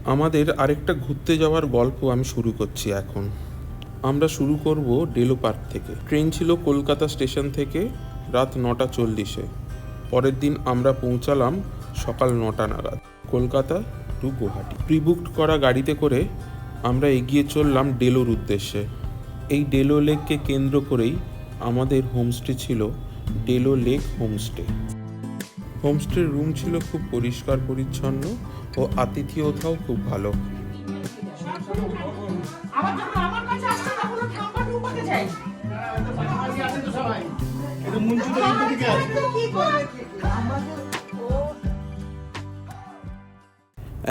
আমাদের আরেকটা ঘুরতে যাওয়ার গল্প আমি শুরু করছি এখন। আমরা শুরু করব ডেলো পার্ক থেকে। ট্রেন ছিল কলকাতা স্টেশন থেকে রাত 9:40-এ। পরের দিন আমরা পৌঁছালাম সকাল 9টা নাগাদ কলকাতা টু গুয়াহাটি। প্রিবুকড করা গাড়িতে করে আমরা এগিয়ে চললাম ডেলোর উদ্দেশ্যে। এই ডেলো লেককে কেন্দ্র করেই আমাদের হোমস্টে ছিল ডেলো লেক হোমস্টে। হোমস্টের রুম ছিল খুব পরিষ্কার পরিচ্ছন্ন ও আতিথেয়তাও খুব ভালো।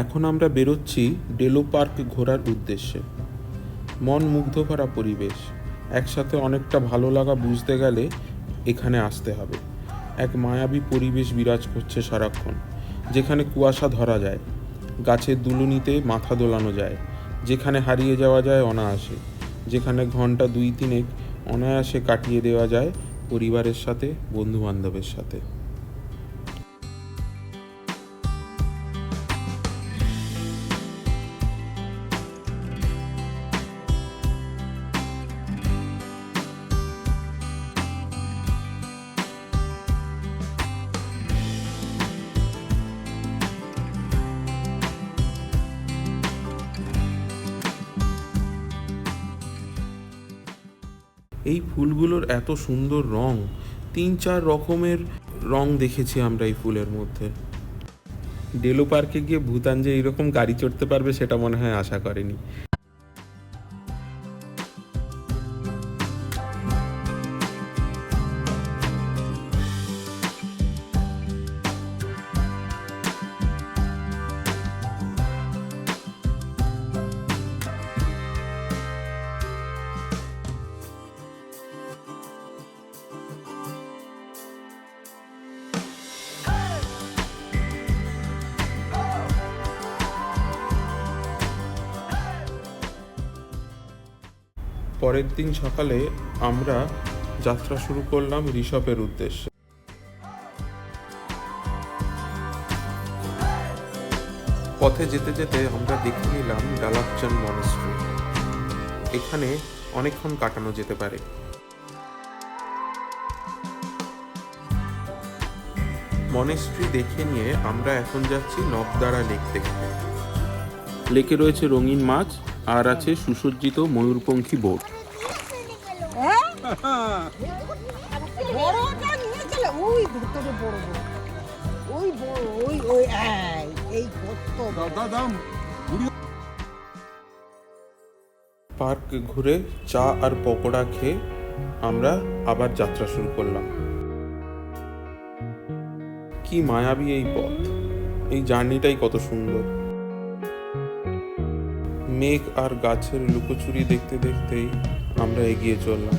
এখন আমরা বেরোচ্ছি ডেলো পার্ক ঘোরার উদ্দেশ্যে। মন মুগ্ধ করা পরিবেশ, একসাথে অনেকটা ভালো লাগা বুঝতে গেলে এখানে আসতে হবে। এক মায়াবী পরিবেশ বিরাজ করছে সারাক্ষণ, যেখানে কুয়াশা ধরা যায়, গাছের দুলুনিতে মাথা দোলানো যায়, যেখানে হারিয়ে যাওয়া যায় অনায়াসে, যেখানে ঘন্টা 2-3 অনায়াসে কাটিয়ে দেওয়া যায় পরিবারের সাথে, বন্ধুবান্ধবের সাথে। এই ফুলগুলোর এত সুন্দর রং, 3-4 রকমের রং দেখেছি আমরা এই ফুলের মধ্যে। ডেলো পার্কে গিয়ে ভুতান যে এইরকম গাড়ি চড়তে পারবে সেটা মনে হয় আশা করেনি। পরের দিন সকালে আমরা যাত্রা শুরু করলাম ঋষভের উদ্দেশ্যে। পথে যেতে যেতে আমরা দেখে নিলাম ডালাকচান মনেস্ট্রি। এখানে অনেকক্ষণ কাটানো যেতে পারে। মনেস্ট্রি দেখে নিয়ে আমরা এখন যাচ্ছি নকদারা লেক দেখতে। লেকে রয়েছে রঙিন মাছ আর আছে সুসজ্জিত ময়ূরপঙ্খী বোট। পার্ক ঘুরে চা আর পকোড়া খেয়ে আমরা আবার যাত্রা শুরু করলাম। কি মায়াবী এই পথ, এই জার্নিটাই কত সুন্দর। মেঘ আর গাছের লুকোচুরি দেখতে দেখতেই আমরা এগিয়ে চললাম।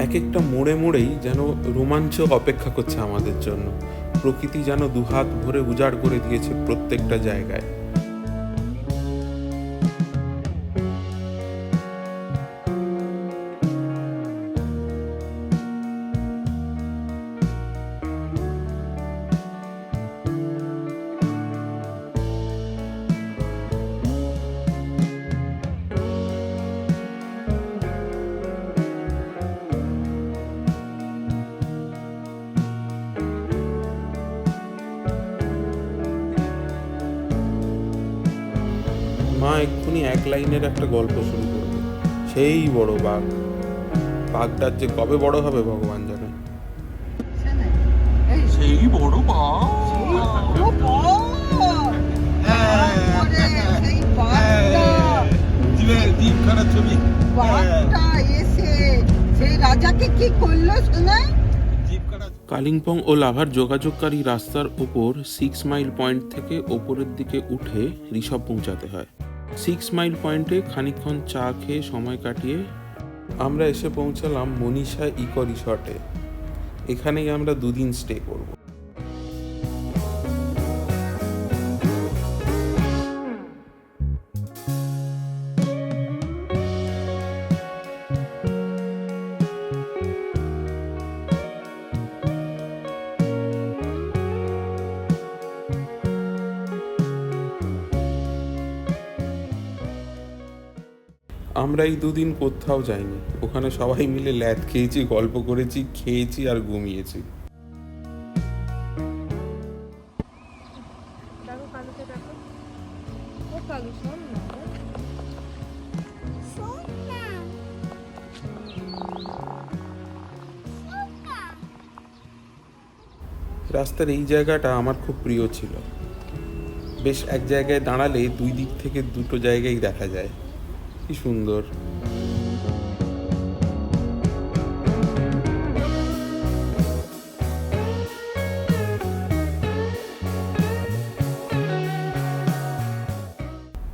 এক একটা মোড়ে মোড়েই যেন রোমাঞ্চ অপেক্ষা করছে আমাদের জন্য। প্রকৃতি যেন দুহাত ভরে উজাড় করে দিয়েছে প্রত্যেকটা জায়গায়। মা এক্ষুনি এক লাইনের একটা গল্প শুরু করবে, সেই বড় বাঘ। বাঘটার যে কবে বড় হবে ভগবান জানে। সেই বড় বাঘ, জিপখানার ছবি। কালিম্পং ও লাভার যোগাযোগকারী রাস্তার ওপর 6 মাইল পয়েন্ট থেকে ওপরের দিকে উঠে ঋষভ পৌঁছাতে হয়। 6 মাইল পয়েন্টে খানিকক্ষণ চা খেয়ে সময় কাটিয়ে আমরা এসে পৌঁছালাম মনীষা ইকো রিসর্টে। এখানেই আমরা 2 দিন স্টে করব। আমরা এই দুদিন কোথাও যাইনি, ওখানে সবাই মিলে ল্যাদ খেয়েছি, গল্প করেছি, খেয়েছি আর ঘুমিয়েছি। দেখো কালুকে দেখো, ও কালু শোন না, রাস্তার এই জায়গাটা আমার খুব প্রিয় ছিল। বেশ এক জায়গায় দাঁড়ালে দুই দিক থেকে দুটো জায়গায় দেখা যায়, কি সুন্দর।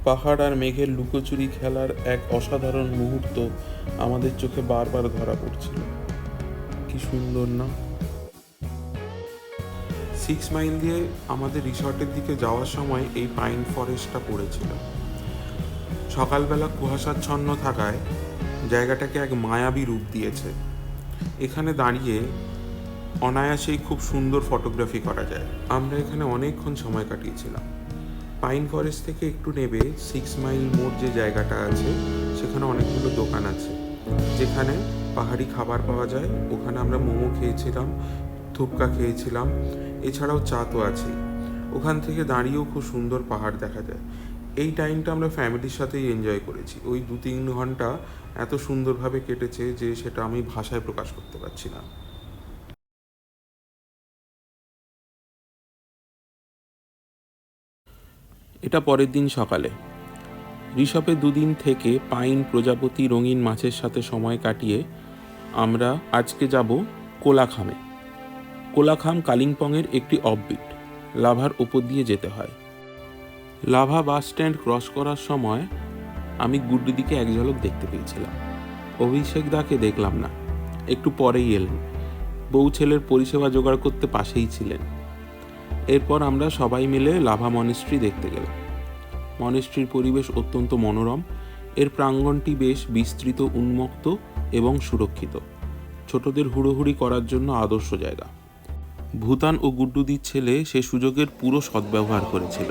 পাহাড় আর মেঘের লুকোচুরি খেলার এক অসাধারণ মুহূর্ত আমাদের চোখে বারবার ধরা পড়ছিল। কি সুন্দর না? 6 মাইল দিয়ে আমাদের রিসর্টের দিকে যাওয়ার সময় এই পাইন ফরেস্টটা পড়েছিল। সকালবেলা কুয়াশাচ্ছন্ন থাকায় জায়গাটাকে এক মায়াবী রূপ দিয়েছে। এখানে দাঁড়িয়ে অনায়াসেই খুব সুন্দর ফটোগ্রাফি করা যায়। আমরা এখানে অনেকক্ষণ সময় কাটিয়েছিলাম। পাইন ফরেস্ট থেকে একটু নেবে 6 মাইল মোড় যে জায়গাটা আছে, সেখানে অনেকগুলো দোকান আছে যেখানে পাহাড়ি খাবার পাওয়া যায়। ওখানে আমরা মোমো খেয়েছিলাম, থুপকা খেয়েছিলাম, এছাড়াও চা তো আছেই। ওখান থেকে দাঁড়িয়েও খুব সুন্দর পাহাড় দেখা যায়। এই টাইমটা আমরা ফ্যামিলির সাথেই এনজয় করেছি। ওই 2-3 ঘন্টা এত সুন্দরভাবে কেটেছে যে সেটা আমি ভাষায় প্রকাশ করতে পারছি না। এটা পরের দিন সকালে। ঋষভে 2 দিন থেকে পাইন, প্রজাপতি, রঙিন মাছের সাথে সময় কাটিয়ে আমরা আজকে যাব কোলাখামে। কোলাখাম কালিম্পংয়ের একটি অফবিট। লাভার ওপর দিয়ে যেতে হয়। লাভা বাস স্ট্যান্ড ক্রস করার সময় আমি গুড্ডুদিকে এক ঝলক দেখতে পেয়েছিলাম। অভিষেক দাকে দেখলাম না, একটু পরেই এলেন। বউ ছেলের পরিষেবা জোগাড় করতে পাশেই ছিলেন। এরপর আমরা সবাই মিলে লাভা মনেস্ট্রি দেখতে গেলাম। মনেস্ট্রির পরিবেশ অত্যন্ত মনোরম। এর প্রাঙ্গণটি বেশ বিস্তৃত, উন্মুক্ত এবং সুরক্ষিত। ছোটদের হুড়োহুড়ি করার জন্য আদর্শ জায়গা। ভুতান ও গুড্ডুদির ছেলে সে সুযোগের পুরো সদ্ব্যবহার করেছিল।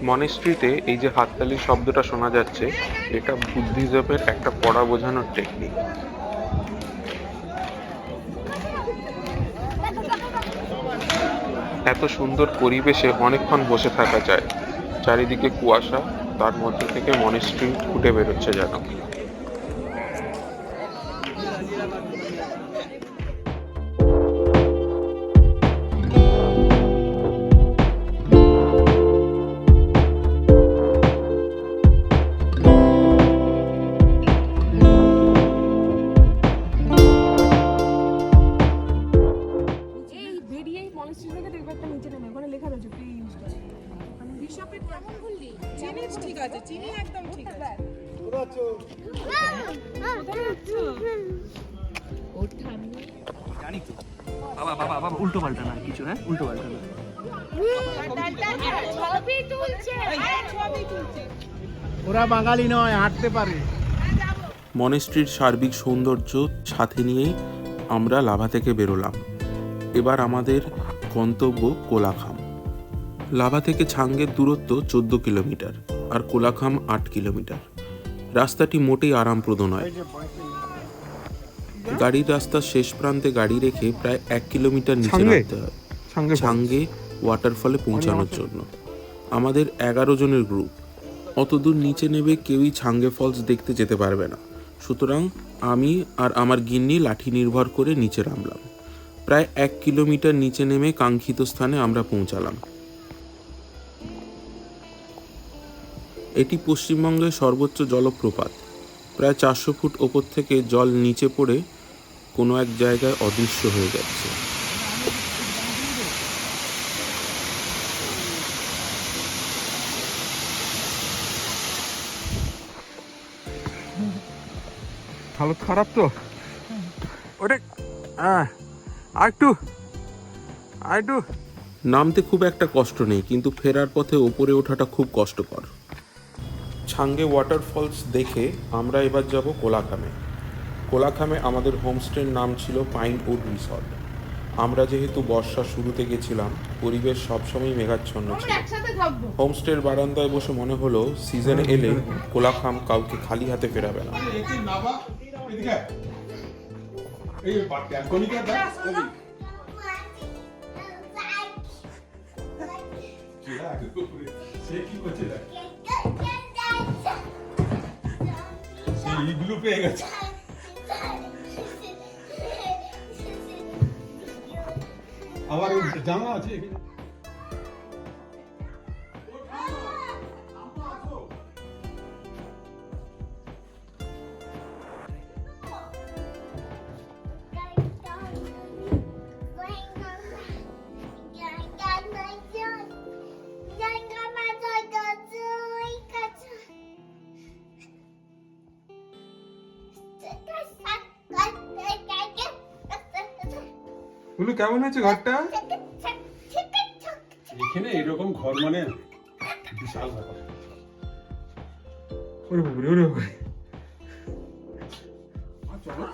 মনেস্ট্রিতে এই যে হাততালির শব্দটা শোনা যাচ্ছে, এটা বুদ্ধিজমের একটা পড়া বোঝানোর টেকনিক। এত সুন্দর পরিবেশে অনেকক্ষণ বসে থাকা যায়। চারিদিকে কুয়াশা, তার মধ্যে থেকে মনেস্ট্রি ফুটে বেরোচ্ছে যেন। এই বেরিয়েই মনেস্ট্রি থেকে দেখবে একটা নিচে নেমে, ওখানে লেখা রয়েছে প্রি ইউজ করে। মানে ঋষভের কেমন বললি? চিনি ঠিক আছে, চিনি একদম ঠিক আছে। ওর ঠাম্মি জানি তো। বাবা বাবা বাবা উল্টো পাল্টা না কিছু, হ্যাঁ উল্টো পাল্টা না। ছবি তুলছে, ছবি তুলছে। ওরা বাঙালি নয়, হাঁটতে পারে। মনেস্ট্রির সার্বিক সৌন্দর্য সাথে নিয়েই আমরা লাভা থেকে বেরোলাম। এবার আমাদের গন্তব্য কোলাখাম। লাভা থেকে ছাঙ্গের দূরত্ব 14 কিলোমিটার আর কোলাখাম 8 কিলোমিটার। রাস্তাটি মোটেই আরামপ্রদ নয়। গাড়ির রাস্তার শেষ প্রান্তে গাড়ি রেখে প্রায় 1 কিলোমিটার নিচে নামতে হয় ছাঙ্গে ওয়াটারফলে পৌঁছানোর জন্য। আমাদের 11 জনের গ্রুপ। অতদূর নিচে নেবে কেউই ছাঙ্গে ফলস দেখতে যেতে পারবে না। সুতরাং আমি আর আমার গিন্নি লাঠি নির্ভর করে নিচে নামলাম। প্রায় 1 কিলোমিটার নিচে নেমে কাঙ্ক্ষিত স্থানে আমরা পৌঁছালাম। এটি পশ্চিমবঙ্গের সর্বোচ্চ জলপ্রপাত। প্রায় 400 ফুট ওপর থেকে জল নিচে পড়ে কোনো এক জায়গায় অদৃশ্য হয়ে যাচ্ছে। হালত খারাপ তো ওটা। আরেকটু নামতে খুব একটা কষ্ট নেই, কিন্তু ফেরার পথে ওপরে ওঠাটা খুব কষ্টকর। ছাঙ্গে ওয়াটারফলস দেখে আমরা এবার যাব কোলাখামে। কোলাখামে আমাদের হোমস্টের নাম ছিল পাইন উড রিসর্ট। আমরা যেহেতু বর্ষার শুরুতে গেছিলাম, পরিবেশ সবসময় মেঘাচ্ছন্ন ছিল। একসাথে থাকবো। হোমস্টের বারান্দায় বসে মনে হলো সিজনে এলে কোলাখাম কাউকে খালি হাতে ফেরাবে না। এইগুলো পেয়ে গেছে। আমার জামা আছে এখানে। বলু কেমন আছে ঘরটা? এখানে এরকম ঘর মানে বিশাল ব্যাপার। ওরে বাবারে, ওরে বাবারে। চলো।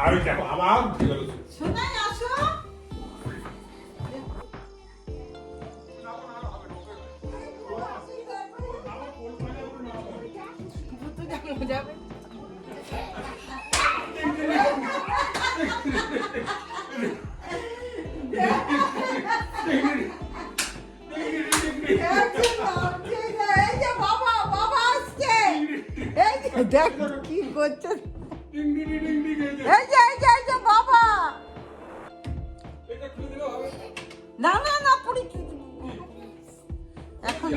আরে দেখো আবার উঠে গেল। যাবে দেখ কি করছে, এই যে বাবা, না না না পুরি এখন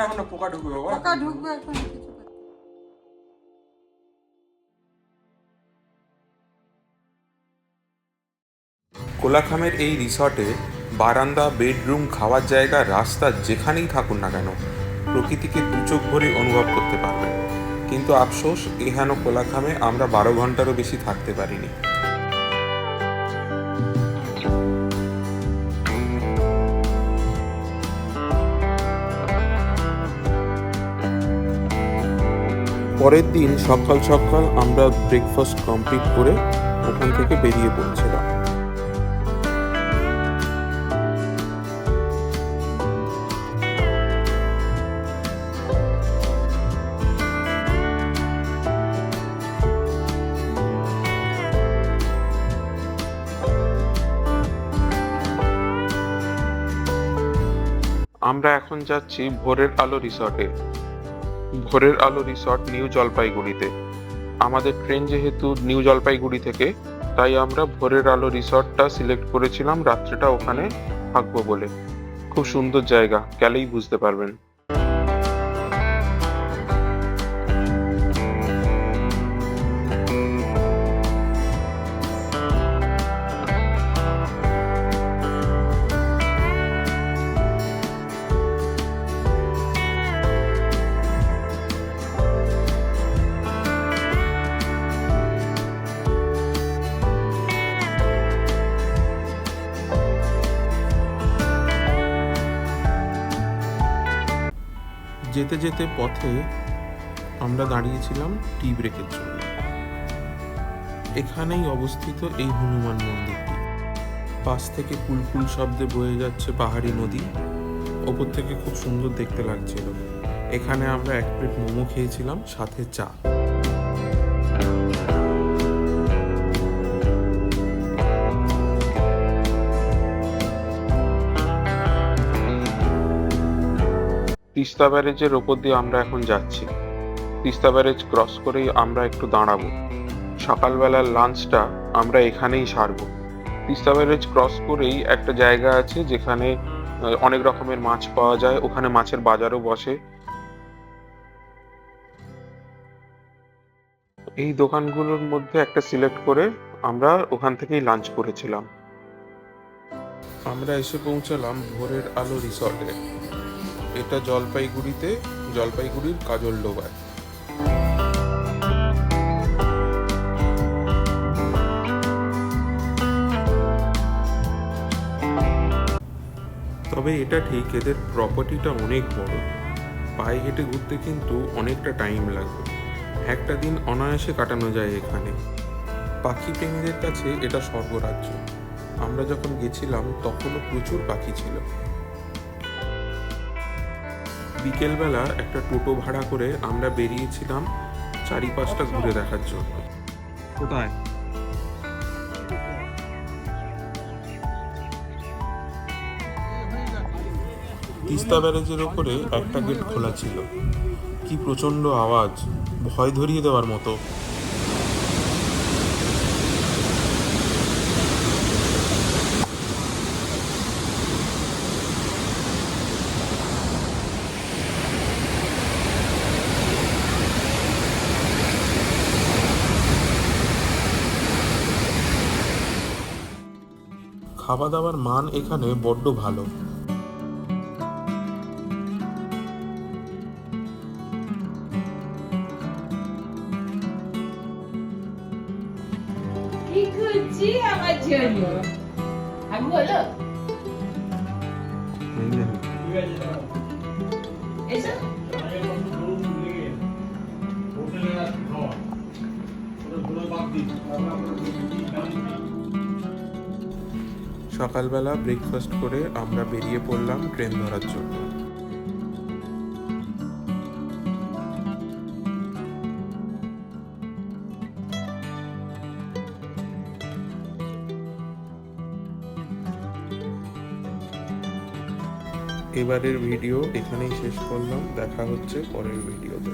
এখন পোকা ঢুকবে বাবা। পোকা ঢুকবে এখন কিছু করতে। কোলাখামের এই রিসর্টে বারান্দা, বেডরুম, খাওয়ার জায়গা, রাস্তা যেখানেই থাকুন না কেন প্রকৃতিকে দু চোখ ভরে অনুভব করতে পারবেন। কিন্তু আফসোস, এহেন কোলাখামে আমরা 12 ঘন্টারও বেশি থাকতে পারিনি। পরের দিন সকাল সকাল আমরা ব্রেকফাস্ট কমপ্লিট করে ওখান থেকে বেরিয়ে পড়ছিলাম। আমরা এখন যাচ্ছি ভোরের আলো রিসর্টে। ভোরের আলো রিসর্ট নিউ জলপাইগুড়িতে। আমাদের ট্রেন যেহেতু নিউ জলপাইগুড়ি থেকে, তাই আমরা ভোরের আলো রিসর্টটা সিলেক্ট করেছিলাম রাত্রিটা ওখানে থাকবো বলে। খুব সুন্দর জায়গা, গেলেই বুঝতে পারবেন। যেতে যেতে পথে আমরা দাঁড়িয়েছিলাম টি ব্রেকের জন্য। এখানেই অবস্থিত এই হনুমান মন্দিরটি। পাশ থেকে কুলকুল শব্দে বয়ে যাচ্ছে পাহাড়ি নদী। ওপর থেকে খুব সুন্দর দেখতে লাগছিল। এখানে আমরা 1 প্লেট মোমো খেয়েছিলাম, সাথে চা। তিস্তা ব্যারেজের ওপর দিয়ে আমরা এখন যাচ্ছি। তিস্তা ব্যারেজ ক্রস করেই আমরা একটু দাঁড়াবো। সকালবেলার লাঞ্চটা আমরা এখানেই সারবো। তিস্তা ব্যারেজ ক্রস করেই একটা জায়গা আছে যেখানে অনেক রকমের মাছ পাওয়া যায়। ওখানে মাছের বাজারও বসে। এই দোকানগুলোর মধ্যে একটা সিলেক্ট করে আমরা ওখান থেকেই লাঞ্চ করেছিলাম। আমরা এসে পৌঁছালাম ভোরের আলো রিসর্টে। এটা জলপাইগুড়িতে, জলপাইগুড়ির কাজলডোবায়। তবে এটা ঠিক, এদের প্রপার্টিটা অনেক বড়। পায়ে হেঁটে ঘুরতে কিন্তু অনেকটা টাইম লাগবে। একটা দিন অনায়াসে কাটানো যায় এখানে। পাখি প্রেমীদের কাছে এটা স্বর্গরাজ্য। আমরা যখন গেছিলাম তখনও প্রচুর পাখি ছিল। বিকেলবেলা একটা টোটো ভাড়া করে আমরা বেরিয়েছিলাম চারিপাশটা ঘুরে দেখার জন্য। কোথায়? তিস্তা ব্যারেজের ওপরে একটা গেট খোলা ছিল। কি প্রচন্ড আওয়াজ, ভয় ধরিয়ে দেওয়ার মতো। খাওয়া দাওয়ার মান এখানে বড্ড ভালো। কি খুঁজছি আমার জন্য আমি বলো এসো সকালবেলা ব্রেকফাস্ট করে আমরা বেরিয়ে পড়লাম ট্রেন ধরার জন্য। এবারের ভিডিও এখানেই শেষ করলাম। দেখা হচ্ছে পরের ভিডিওতে।